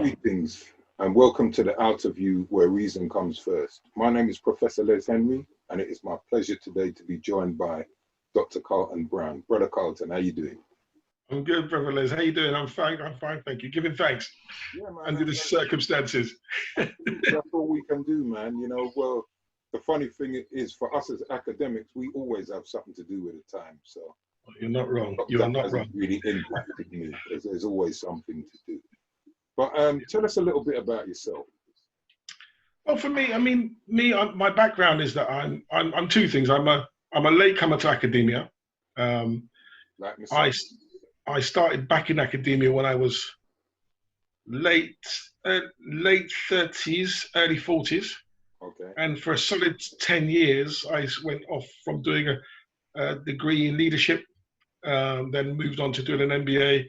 Greetings and welcome to the Outerview, where reason comes first. My name is Professor Les Henry, and it is my pleasure today to be joined by Dr. Carlton Brown. Brother Carlton, how you doing? I'm good, Brother Les. How you doing? I'm fine, thank you. Giving thanks under the circumstances. That's all we can do, man. You know, well, the funny thing is, for us as academics, we always have something to do with the time. So you're not wrong. You are not wrong. Really impacted me. There's always something to do. But tell us a little bit about yourself. Well, for me, my background is that I'm two things. I'm a latecomer to academia. Like myself. I started back in academia when I was late 30s, early 40s. Okay. And for a solid 10 years, I went off from doing a degree in leadership, then moved on to doing an MBA,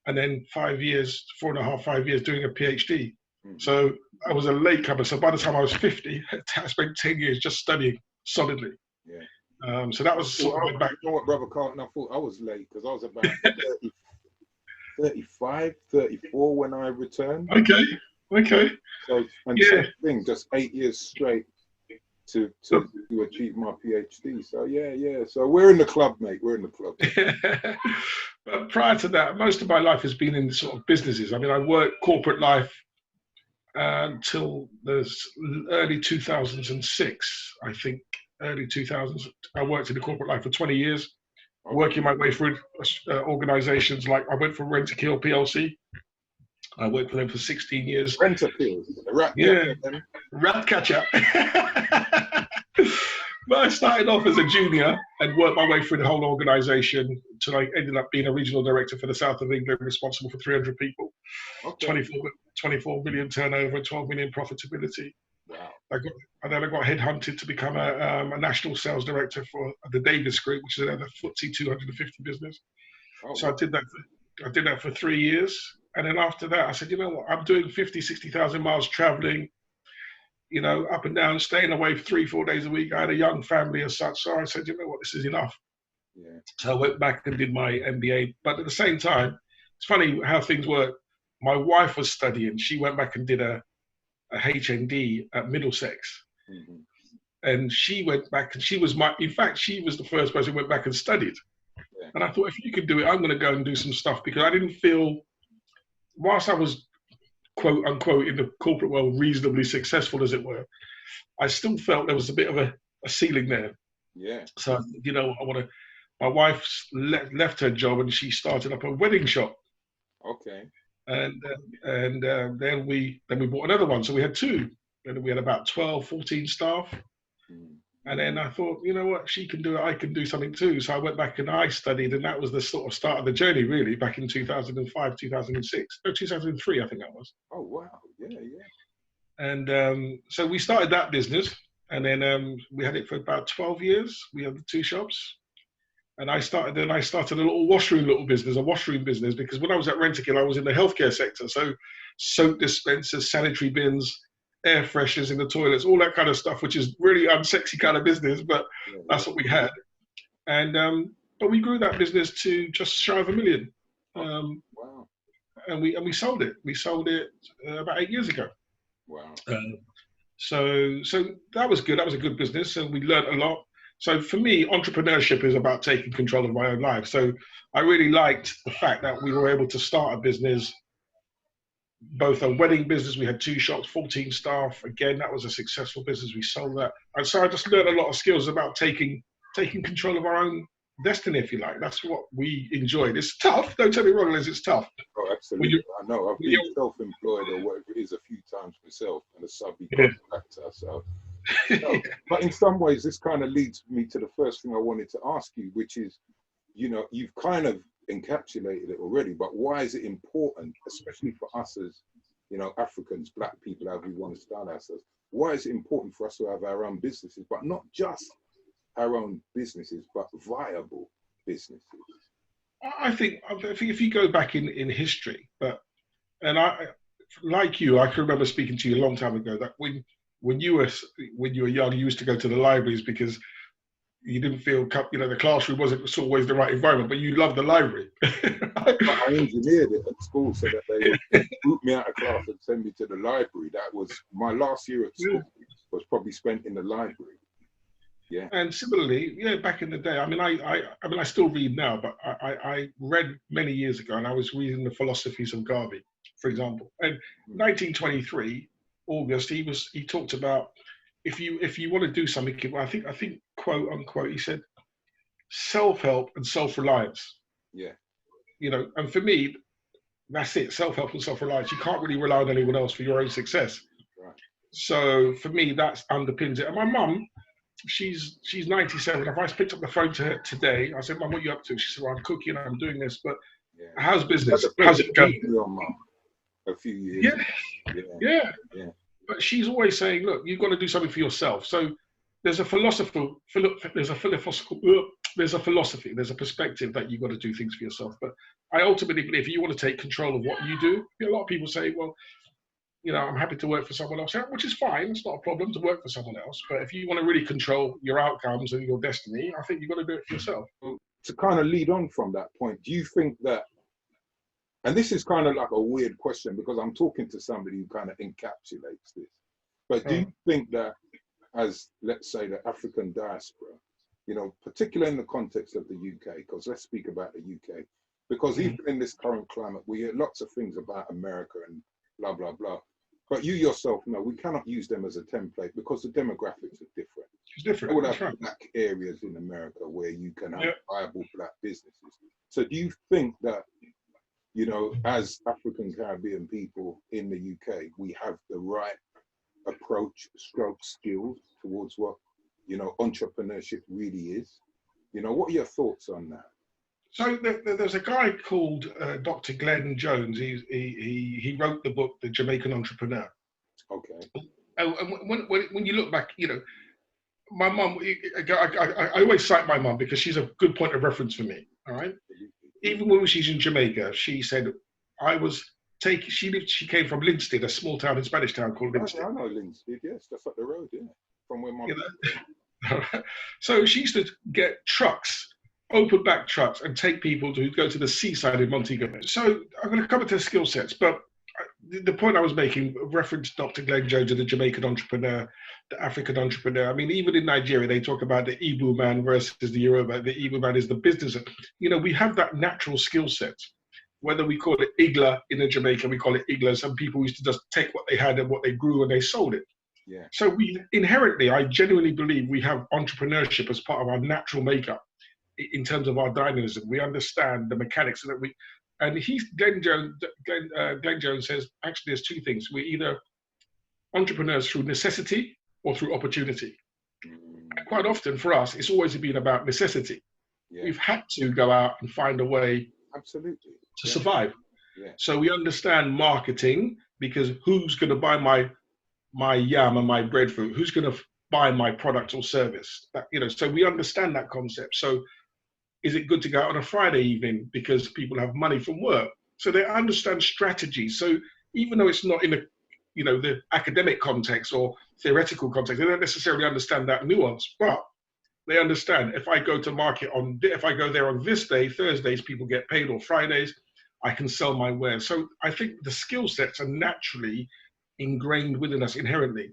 and then 5 years, 5 years doing a PhD. Mm-hmm. So I was a latecomer. So by the time I was 50, I spent 10 years just studying solidly. Yeah. So that was sort of my back. You know what, Brother Carlton, I thought I was late because I was about 35, 34 when I returned. Okay. So, same thing, just 8 years straight to achieve my PhD. So yeah. So we're in the club, mate. We're in the club. But prior to that, most of my life has been in sort of businesses. I mean, I worked corporate life until the early 2006, I think. Early 2000s. I worked in the corporate life for 20 years, working my way through organizations like I went for Rent-A-Kill PLC. I worked for them for 16 years. Rent-A-Kill, rat catcher. But I started off as a junior and worked my way through the whole organization until I ended up being a regional director for the south of England, responsible for 300 people, 24 million turnover, 12 million profitability. Wow. I got headhunted to become a national sales director for the Davis Group, which is another FTSE 250 business. So wow. I did that for 3 years. And then after that, I said, you know what, I'm doing 50, 60,000 miles traveling, you know, up and down, staying away 3-4 days a week. I had a young family as such. So I said, you know what, this is enough. Yeah. So I went back and did my MBA. But at the same time, it's funny how things work. My wife was studying. She went back and did a HND at Middlesex. Mm-hmm. And she went back and she was the first person who went back and studied. Yeah. And I thought, if you could do it, I'm going to go and do some stuff, because I didn't feel, whilst I was quote unquote in the corporate world reasonably successful, as it were, I still felt there was a bit of a ceiling there. Yeah. So, you know, my wife left her job and she started up a wedding shop. Okay. And then we bought another one. So we had two. And we had about 12, 14 staff. Mm. And then I thought, you know what, she can do it, I can do something too. So I went back and I studied, and that was the sort of start of the journey, really, back in 2005, 2006. No, 2003, I think that was. Oh, wow. Yeah. And so we started that business. And then we had it for about 12 years. We had the two shops. And I started a little washroom business, because when I was at Rent-A-Kill, I was in the healthcare sector. So soap dispensers, sanitary bins, air fresheners in the toilets, all that kind of stuff, which is really unsexy kind of business, but that's what we had. And but we grew that business to just shy of $1 million. Wow. And we sold it. We sold it about 8 years ago. Wow. So that was good. That was a good business, and we learned a lot. So for me, entrepreneurship is about taking control of my own life. So I really liked the fact that we were able to start a business, both a wedding business. We had 2 shops, 14 staff. Again, that was a successful business. We sold that. And so I just learned a lot of skills about taking control of our own destiny, if you like. That's what we enjoyed. It's tough. Don't tell me wrong, Liz, it's tough. Oh, absolutely. I know. I've been self-employed or whatever it is a few times myself, and a subcontractor. So. No, but in some ways, this kind of leads me to the first thing I wanted to ask you, which is, you know, you've kind of encapsulated it already, but why is it important, especially for us as, you know, Africans, Black people, however we want to style ourselves? Why is it important for us to have our own businesses, but not just our own businesses, but viable businesses? I think if you go back in history, and I, like you, I can remember speaking to you a long time ago that when you were young, you used to go to the libraries because you didn't feel, the classroom wasn't always the right environment, but you loved the library. But I engineered it at school so that they would boot me out of class and send me to the library. That was my last year at school, was probably spent in the library. Yeah. And similarly, back in the day, I mean, I still read now, but I read many years ago, and I was reading the Philosophies of Garvey, for example. And 1923, August, he talked about if you want to do something, I think quote unquote, he said, self-help and self-reliance. Yeah. And for me, that's it, self-help and self-reliance. You can't really rely on anyone else for your own success. Right. So for me, that underpins it. And my mum, she's 97. If I picked up the phone to her today, I said, Mum, what are you up to? She said, well, I'm cooking, I'm doing this, but how's business? How's it going? Your mum a few years ago. Yeah. But she's always saying, look, you've got to do something for yourself. So there's a philosophy, there's a perspective that you've got to do things for yourself. But I ultimately believe if you want to take control of what you do, a lot of people say, well, I'm happy to work for someone else, which is fine. It's not a problem to work for someone else. But if you want to really control your outcomes and your destiny, I think you've got to do it for yourself. To kind of lead on from that point, do you think that, and this is kind of like a weird question because I'm talking to somebody who kind of encapsulates this, but do you think that as, let's say, the African diaspora, particularly in the context of the UK, because let's speak about the UK, because even in this current climate, we hear lots of things about America and blah, blah, blah. But you yourself know we cannot use them as a template because the demographics are different. It's different. All have black areas in America where you can have viable black businesses. So do you think that, as African Caribbean people in the UK, we have the right approach, skills towards what, entrepreneurship really is? What are your thoughts on that? So there's a guy called Dr. Glenn Jones. He wrote the book, The Jamaican Entrepreneur. Okay. And when you look back, my mum, I always cite my mum because she's a good point of reference for me. All right. Even when she's in Jamaica, she said, she came from Linstead, a small town in Spanish town called Linstead. I know Linstead, yes, that's up the road, from where my mum. So she used to get trucks, open back trucks, and take people to go to the seaside in Montego. So I'm going to come into skill sets, but the point I was making referenced Dr. Glenn Jones and the Jamaican entrepreneur, the African entrepreneur. I mean, even in Nigeria, they talk about the Igbo man versus the Yoruba. The Igbo man is the business. We have that natural skill set. Whether we call it Igla in Jamaica, we call it Igla. Some people used to just take what they had and what they grew and they sold it. Yeah. So we inherently, I genuinely believe we have entrepreneurship as part of our natural makeup in terms of our dynamism. We understand the mechanics that we, and Glenn Jones says, actually there's two things. We're either entrepreneurs through necessity or through opportunity. And quite often for us, it's always been about necessity. Yeah. We've had to go out and find a way to survive. Yeah. So we understand marketing because who's going to buy my yam and my breadfruit? Who's going to buy my product or service? So we understand that concept. So is it good to go out on a Friday evening because people have money from work? So they understand strategy. So even though it's not in the academic context or theoretical context, they don't necessarily understand that nuance, but they understand if I go to market if I go there on this day, Thursdays, people get paid, or Fridays, I can sell my wares. So I think the skill sets are naturally ingrained within us inherently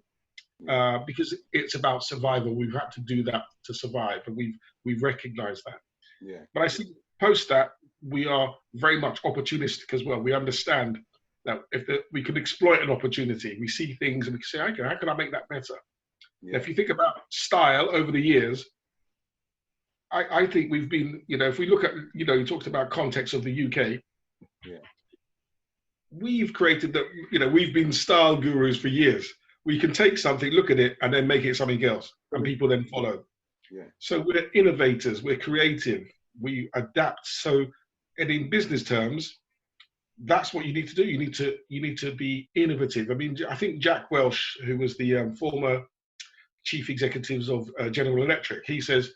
because it's about survival. We've had to do that to survive, and we've recognized that. Yeah. But I think post that, we are very much opportunistic as well. We understand that we can exploit an opportunity. We see things and we can say, okay, how can I make that better? Yeah. If you think about style over the years, I think we've been, if we look at, you talked about context of the UK. Yeah. We've created we've been style gurus for years. We can take something, look at it, and then make it something else, and people then follow. Yeah. So we're innovators, we're creative, we adapt. So, and in business terms, that's what you need to do. You need to be innovative. I mean, I think Jack Welch, who was the former chief executive of General Electric, he says,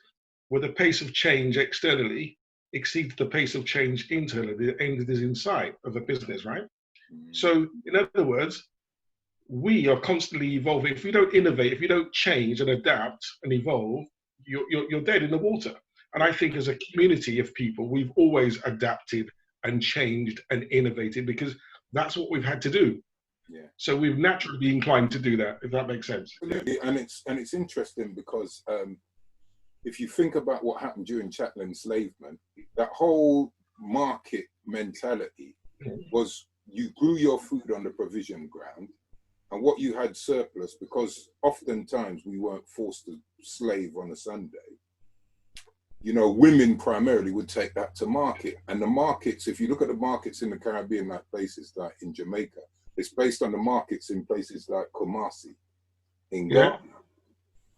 where the pace of change externally exceeds the pace of change internally, the end is inside of a business, right? So, in other words, we are constantly evolving. If we don't innovate, if we don't change and adapt and evolve, you're dead in the water. And I think as a community of people, we've always adapted and changed and innovated because that's what we've had to do. Yeah. So we've naturally been inclined to do that, if that makes sense. Absolutely. Yeah. And it's interesting because if you think about what happened during chattel enslavement, that whole market mentality was you grew your food on the provision ground, and what you had surplus, because oftentimes we weren't forced to slave on a Sunday, you know, women primarily would take that to market. And the markets, if you look at the markets in the Caribbean, like places like in Jamaica, it's based on the markets in places like Kumasi, in Ghana. Yeah.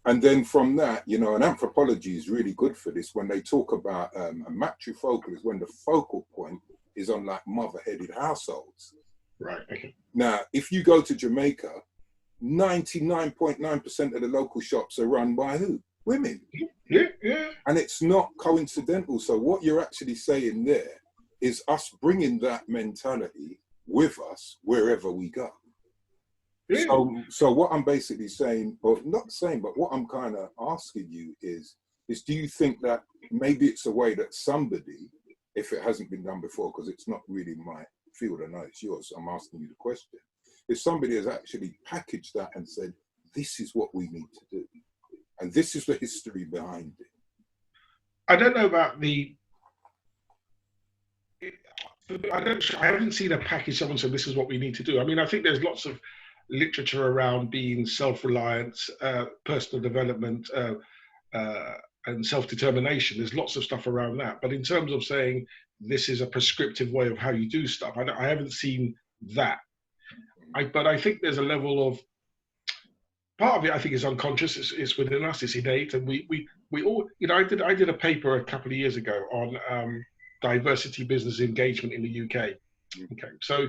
And then from that, you know, and anthropology is really good for this when they talk about a matrifocal is when the focal point is on like mother-headed households. Right. Okay. Now, if you go to Jamaica, 99.9% of the local shops are run by who? Women. Yeah, yeah. And it's not coincidental. So what you're actually saying there is us bringing that mentality with us wherever we go. Yeah. So what I'm basically saying, or not saying, but what I'm kind of asking you is do you think that maybe it's a way that somebody, if it hasn't been done before, because it's not really my field, I know it's yours, so I'm asking you the question, if somebody has actually packaged that and said, this is what we need to do, and this is the history behind it? I don't know about I haven't seen a package someone said this is what we need to do. I mean, I think there's lots of literature around being self-reliant, personal development, and self-determination. There's lots of stuff around that. But in terms of saying this is a prescriptive way of how you do stuff, I haven't seen that. But I think there's a level of, part of it I think is unconscious, it's within us, it's innate. And we all, you know, I did a paper a couple of years ago on diversity business engagement in the UK. Okay, so,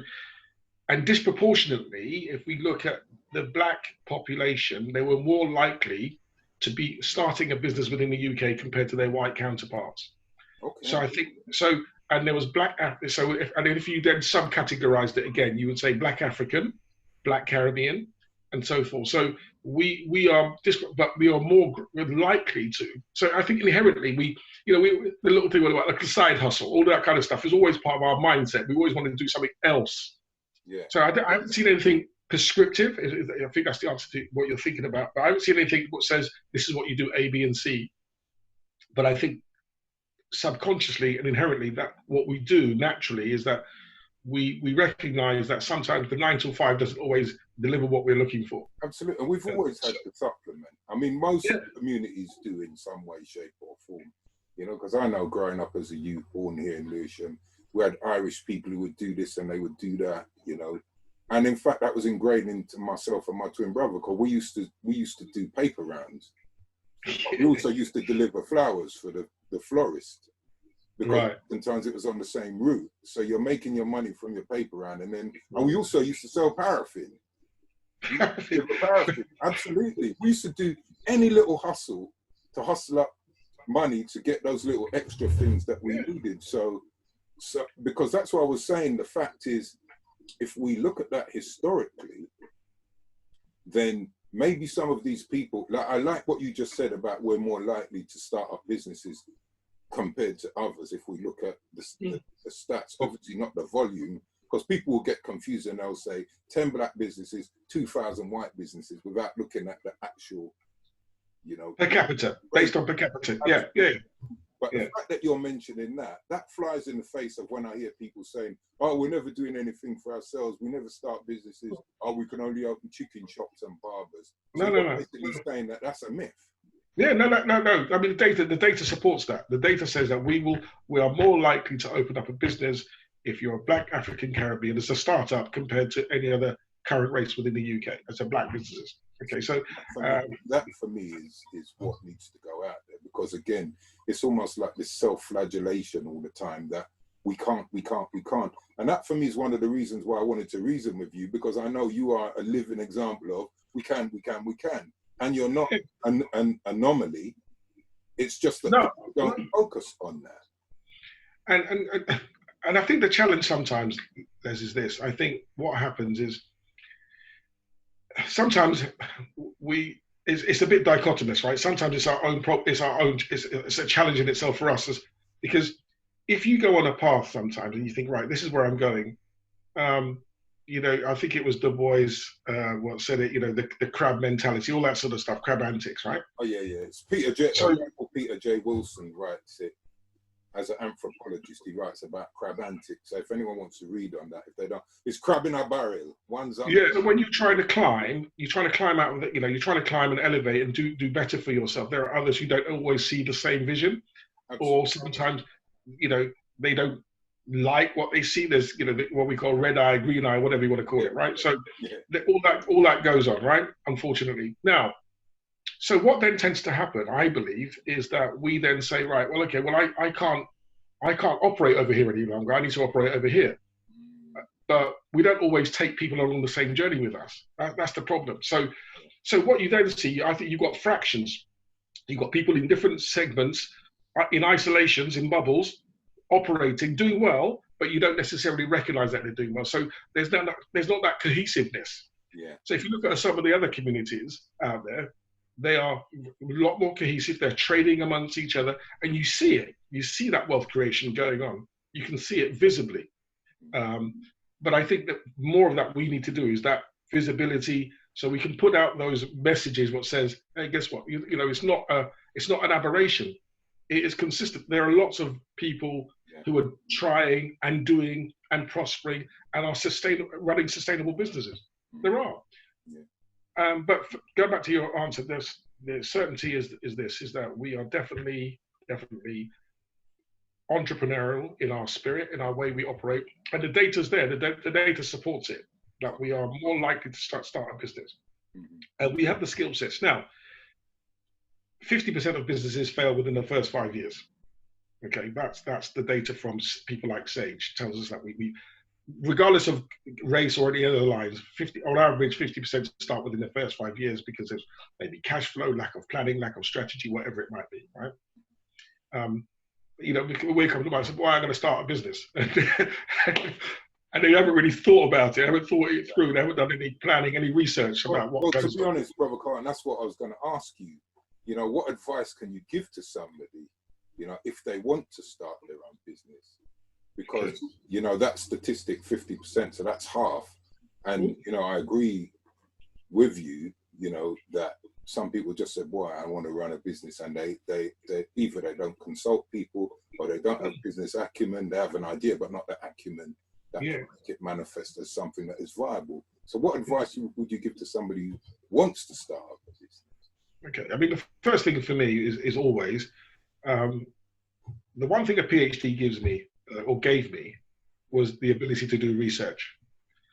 and disproportionately, if we look at the black population, they were more likely to be starting a business within the UK compared to their white counterparts. Okay. So I think, so, and there was if you then subcategorized it again, you would say black African, black Caribbean, and so forth. So we are more likely to. So I think inherently the little thing about like the side hustle, all that kind of stuff is always part of our mindset. We always want to do something else. Yeah. So I haven't seen anything prescriptive. I think that's the answer to what you're thinking about. But I haven't seen anything that says this is what you do A, B, and C. But I think subconsciously and inherently that what we do naturally is that we recognize that sometimes the 9 to 5 doesn't always deliver what we're looking for. Absolutely. And we've always had to supplement. I mean, most communities do in some way, shape or form. You know, because I know growing up as a youth born here in Lewisham, we had Irish people who would do this and they would do that, you know. And in fact, that was ingrained into myself and my twin brother, because we used to do paper rounds. We also used to deliver flowers for the florist, because sometimes it was on the same route. So you're making your money from your paper round, and we also used to sell paraffin. Paraffin, absolutely. We used to do any little hustle to hustle up money to get those little extra things that we needed. So because that's what I was saying. The fact is, if we look at that historically, then maybe some of these people, like I like what you just said about we're more likely to start up businesses compared to others if we look at the stats, obviously not the volume, because people will get confused and they'll say 10 black businesses, 2,000 white businesses without looking at the actual, you know. Per capita, based on per capita, yeah. But the fact that you're mentioning that flies in the face of when I hear people saying, oh, we're never doing anything for ourselves, we never start businesses, oh, we can only open chicken shops and barbers. So no. Basically saying that that's a myth. Yeah, no. I mean, the data supports that. The data says that we are more likely to open up a business if you're a black African Caribbean as a startup compared to any other current race within the UK as a black businesses. Okay, so that for me is what needs to go out there, because again, it's almost like this self-flagellation all the time that we can't. And that for me is one of the reasons why I wanted to reason with you, because I know you are a living example of we can. And you're not an anomaly. It's just that people don't focus on that. And I think the challenge sometimes, Les, is this. I think what happens is sometimes it's a bit dichotomous, right? Sometimes it's our own it's a challenge in itself for us, because if you go on a path sometimes and you think, right, this is where I'm going, I think it was Du Bois what said it, the crab mentality, all that sort of stuff, crab antics, right? Oh yeah, yeah. It's Peter J. Wilson writes it as an anthropologist. He writes about crab antics. So if anyone wants to read on that, if they don't, it's crab in a barrel. One's up. Yeah. So when you're trying to climb out of you're trying to climb and elevate and do better for yourself. There are others who don't always see the same vision, Absolutely. Or sometimes, they don't like what they see. There's what we call red eye, green eye, whatever you want to call it, right? So all that goes on, right? Unfortunately. Now, so what then tends to happen, I believe, is that we then say, right, well, okay, well, I can't operate over here any longer. I need to operate over here. But we don't always take people along the same journey with us. That's the problem. So what you then see, I think you've got fractions. You've got people in different segments, in isolations, in bubbles, operating, doing well, but you don't necessarily recognize that they're doing well. So there's not that cohesiveness. Yeah. So if you look at some of the other communities out there, they are a lot more cohesive. They're trading amongst each other, and you see it. You see that wealth creation going on. You can see it visibly. But I think that more of that we need to do is that visibility, so we can put out those messages. What says, hey, guess what? It's not an aberration. It is consistent. There are lots of people who are trying and doing and prospering and are running sustainable businesses. There are. Yeah. But go back to your answer. The certainty is that we are definitely entrepreneurial in our spirit, in our way we operate, and the data's there. The data supports it, that we are more likely to start a business, and we have the skill sets. Now, 50% of businesses fail within the first 5 years. Okay, that's the data from people like Sage. It tells us that we regardless of race or any other lines, on average, 50% start within the first 5 years because there's maybe cash flow, lack of planning, lack of strategy, whatever it might be, right? We come to mind and say, "Why I'm going to start a business," and they haven't really thought about it, haven't thought it through, they haven't done any planning, any research about what goes on. To be honest, Brother Carlton, that's what I was going to ask you. What advice can you give to somebody, if they want to start their own business? Because, that statistic, 50%, so that's half. And, I agree with you, that some people just say, boy, I want to run a business. And they either they don't consult people or they don't have business acumen. They have an idea, but not the acumen that can make it manifest as something that is viable. So what advice would you give to somebody who wants to start a business? Okay, I mean, the first thing for me is always, the one thing a PhD gives me, or gave me, was the ability to do research.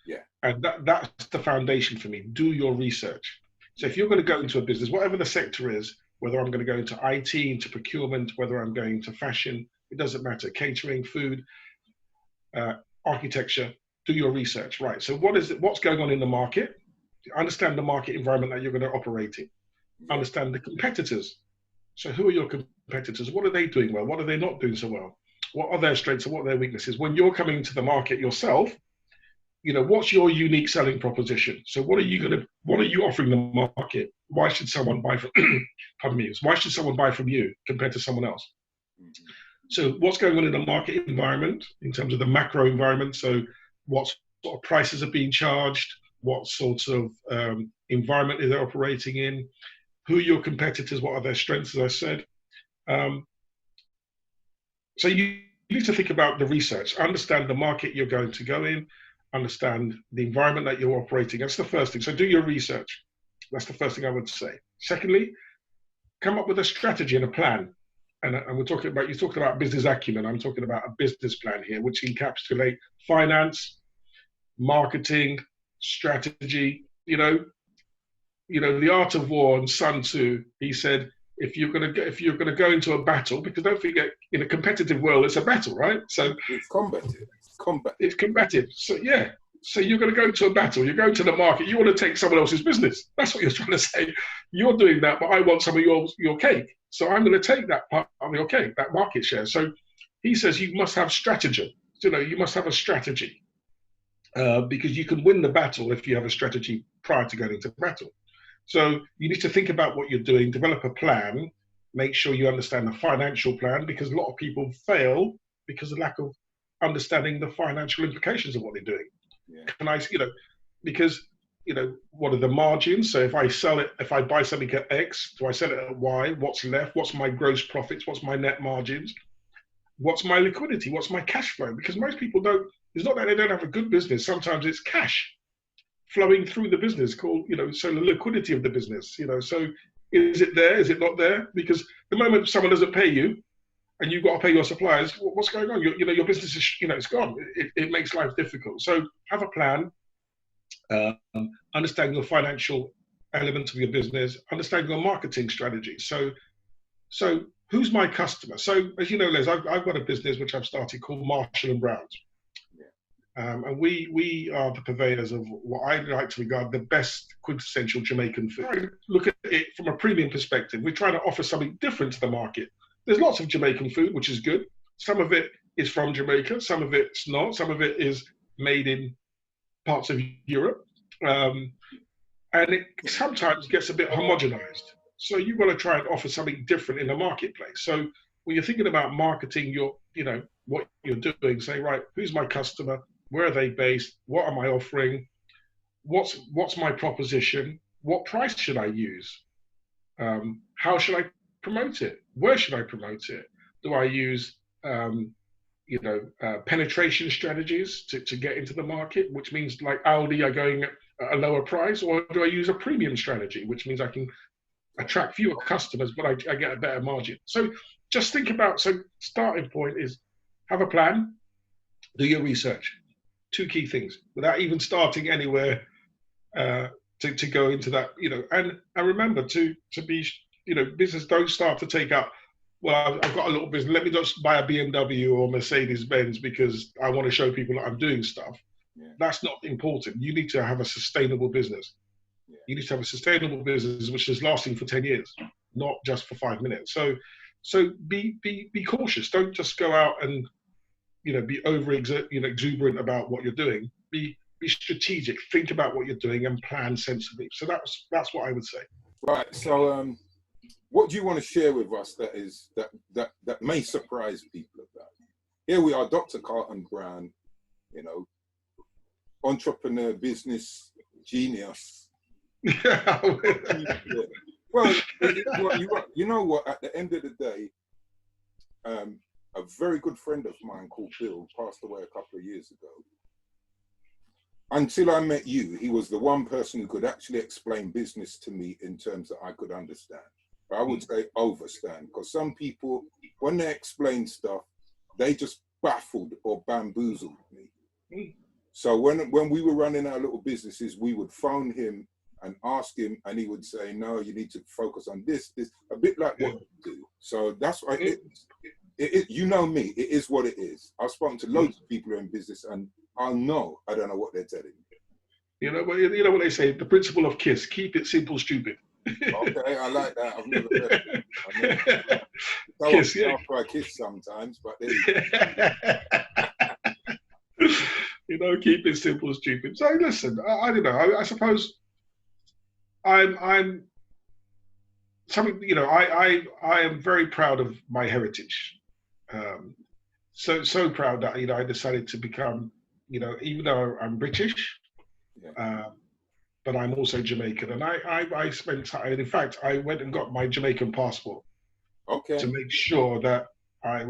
Yeah. And that's the foundation for me. Do your research. So if you're going to go into a business, whatever the sector is, whether I'm going to go into IT, into procurement, whether I'm going to fashion, it doesn't matter, catering, food, architecture, do your research, right? So what's going on in the market? Understand the market environment that you're going to operate in. Understand the competitors. So who are your competitors? What are they doing well? What are they not doing so well? What are their strengths and what are their weaknesses? When you're coming to the market yourself, what's your unique selling proposition? So what are you offering the market? Why should someone buy from pardon me, why should someone buy from you compared to someone else? So what's going on in the market environment in terms of the macro environment? So what sort of prices are being charged? What sort of environment are they operating in? Who are your competitors? What are their strengths, as I said? So you need to think about the research, understand the market you're going to go in, understand the environment that you're operating. That's the first thing. So do your research. That's the first thing I would say. Secondly, come up with a strategy and a plan. And you're talking about business acumen. I'm talking about a business plan here, which encapsulate finance, marketing, strategy. The Art of War and Sun Tzu, he said, if you're going to go into a battle, because don't forget, in a competitive world, it's a battle, right? So it's combative. It's combative. So yeah. So you're going to go to a battle. You're going to the market. You want to take someone else's business. That's what you're trying to say. You're doing that, but I want some of your cake. So I'm going to take that part of your cake, that market share. So he says you must have strategy. You must have a strategy because you can win the battle if you have a strategy prior to going into battle. So you need to think about what you're doing, develop a plan, make sure you understand the financial plan, because a lot of people fail because of lack of understanding the financial implications of what they're doing. Yeah. Can I, because, what are the margins? So if I buy something at X, do I sell it at Y? What's left? What's my gross profits? What's my net margins? What's my liquidity? What's my cash flow? Because most people don't, it's not that they don't have a good business. Sometimes it's cash flowing through the business called, so the liquidity of the business, so is it there? Is it not there? Because the moment someone doesn't pay you and you've got to pay your suppliers, what's going on? Your business is, it's gone. It makes life difficult. So have a plan, understand your financial elements of your business, understand your marketing strategy. So who's my customer? So as you know, Les, I've got a business which I've started called Marshall and Brown's. And we are the purveyors of what I like to regard the best quintessential Jamaican food. I look at it from a premium perspective. We're trying to offer something different to the market. There's lots of Jamaican food, which is good. Some of it is from Jamaica, some of it's not. Some of it is made in parts of Europe. And it sometimes gets a bit homogenized. So you've got to try and offer something different in the marketplace. So when you're thinking about marketing what you're doing, say, right, who's my customer? Where are they based? What am I offering? What's my proposition? What price should I use? How should I promote it? Where should I promote it? Do I use penetration strategies to get into the market, which means like Aldi are going at a lower price, or do I use a premium strategy, which means I can attract fewer customers, but I get a better margin? So just think about, starting point is have a plan, do your research. 2 key things without even starting anywhere to go into that, and remember to be, business don't start to take up, well, I've got a little business, let me just buy a BMW or Mercedes Benz because I want to show people that I'm doing stuff. Yeah. That's not important. You need to have a sustainable business. Yeah. You need to have a sustainable business which is lasting for 10 years, not just for 5 minutes. So be cautious. Don't just go out and be exuberant about what you're doing. Be strategic. Think about what you're doing and plan sensibly. So that's what I would say. Right. So, what do you want to share with us that may surprise people about? Here we are, Dr. Carlton Brown, entrepreneur, business genius. Well, you know what? At the end of the day, a very good friend of mine called Bill passed away a couple of years ago. Until I met you, he was the one person who could actually explain business to me in terms that I could understand. I would say overstand, because some people, when they explain stuff, they just baffled or bamboozled me. So when we were running our little businesses, we would phone him and ask him, and he would say, no, you need to focus on this, a bit like what you do. So that's why you know me, it is what it is. I've spoken to loads of people in business, and I don't know what they're telling me. You know what they say, the principle of KISS, keep it simple, stupid. Okay, I like that. I've never heard it. KISS, yeah. After I kiss sometimes, but there you go. Keep it simple, stupid. So listen, I don't know. I suppose I'm something. I am very proud of my heritage. So proud that I decided to become. Even though I'm British. Yeah. But I'm also Jamaican, and I spent time. In fact, I went and got my Jamaican passport. Okay. To make sure that I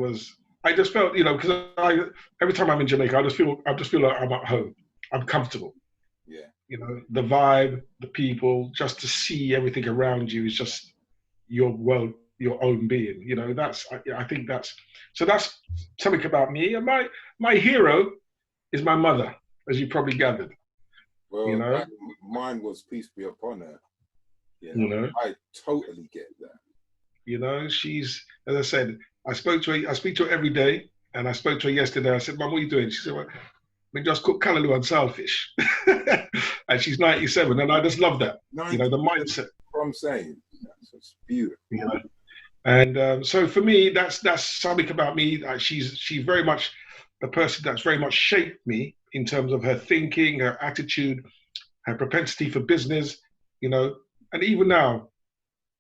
just felt, because every time I'm in Jamaica, I just feel like I'm at home. I'm comfortable. Yeah. The vibe, the people, just to see everything around you is just your world, your own being. I think that's something about me. And my hero is my mother, as you probably gathered. Well, mine was peace be upon her. I totally get that. She's, as I said, I speak to her every day, and I spoke to her yesterday. I said, Mum, what are you doing? She said, well, we just cook callaloo and saltfish. And she's 97, and I just love that. The mindset. What I'm saying, it's beautiful. And so for me, that's something about me. She's very much the person that's very much shaped me in terms of her thinking, her attitude, her propensity for business, And even now,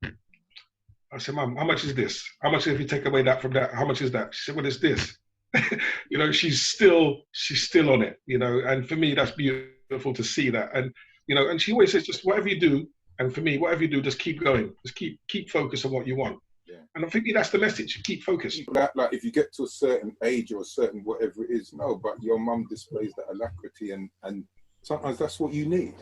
I said, Mum, how much is this? How much if you take away that from that? How much is that? She said, well, it's this. You know, she's still on it, you know, and for me, that's beautiful to see that. And, you know, and she always says, just whatever you do, and for me, whatever you do, just keep going. Just keep focused on what you want. Yeah. And I think that's the message, keep focused. Like if you get to a certain age or a certain whatever it is, no, but your mum displays that alacrity and sometimes that's what you need.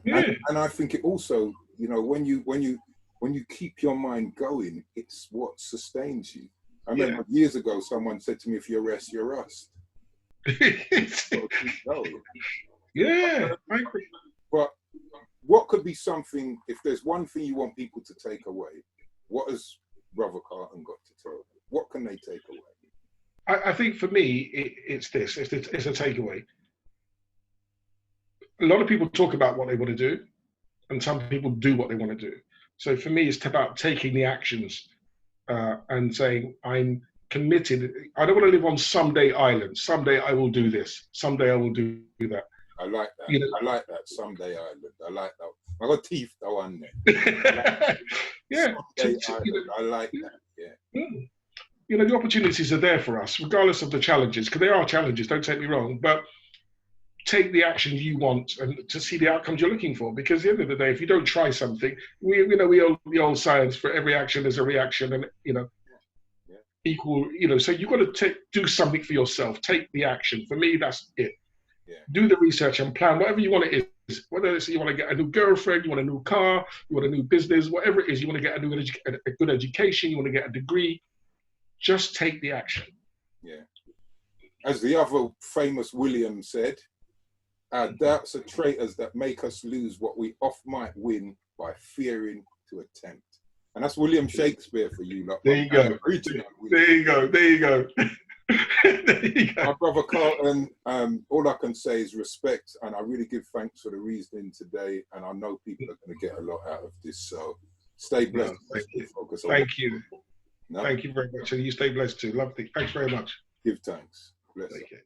Yeah. And I think it also, you know, when you keep your mind going, it's what sustains you. I remember years ago, someone said to me, if you're rest, you're rust. So keep going. Yeah. But what could be something, if there's one thing you want people to take away, what has Brother Carlton got to tell them? What can they take away? I think for me, it's this. It's a takeaway. A lot of people talk about what they want to do, and some people do what they want to do. So for me, it's about taking the actions and saying, I'm committed. I don't want to live on someday island. Someday I will do this. Someday I will do that. I like that. You know, I like that. Someday island. I like that. I got teeth though on there. Yeah. I like that. Yeah. You know, the opportunities are there for us, regardless of the challenges, because there are challenges, don't take me wrong, but take the action you want and to see the outcomes you're looking for. Because at the end of the day, if you don't try something, we own the old science, for every action there's a reaction, and, you know, equal, you know, so you've got to do something for yourself. Take the action. For me, that's it. Yeah. Do the research and plan, whatever you want it is. Whether it's you want to get a new girlfriend, you want a new car, you want a new business, whatever it is, you want to get a good education, you want to get a degree, just take the action. Yeah. As the other famous William said, our doubts are traitors that make us lose what we oft might win by fearing to attempt. And that's William Shakespeare for you. Like, there you go. There you go. There you go. My brother Carlton, all I can say is respect, and I really give thanks for the reasoning today, and I know people are going to get a lot out of this, so stay blessed. No, thank you. No? Thank you very much, and you stay blessed too. Lovely. Thanks very much. Give thanks. Bless. Thank you.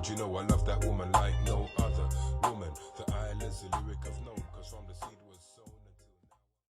You know I love that woman like no other woman. The eyeless, the lyric of known, 'cause from the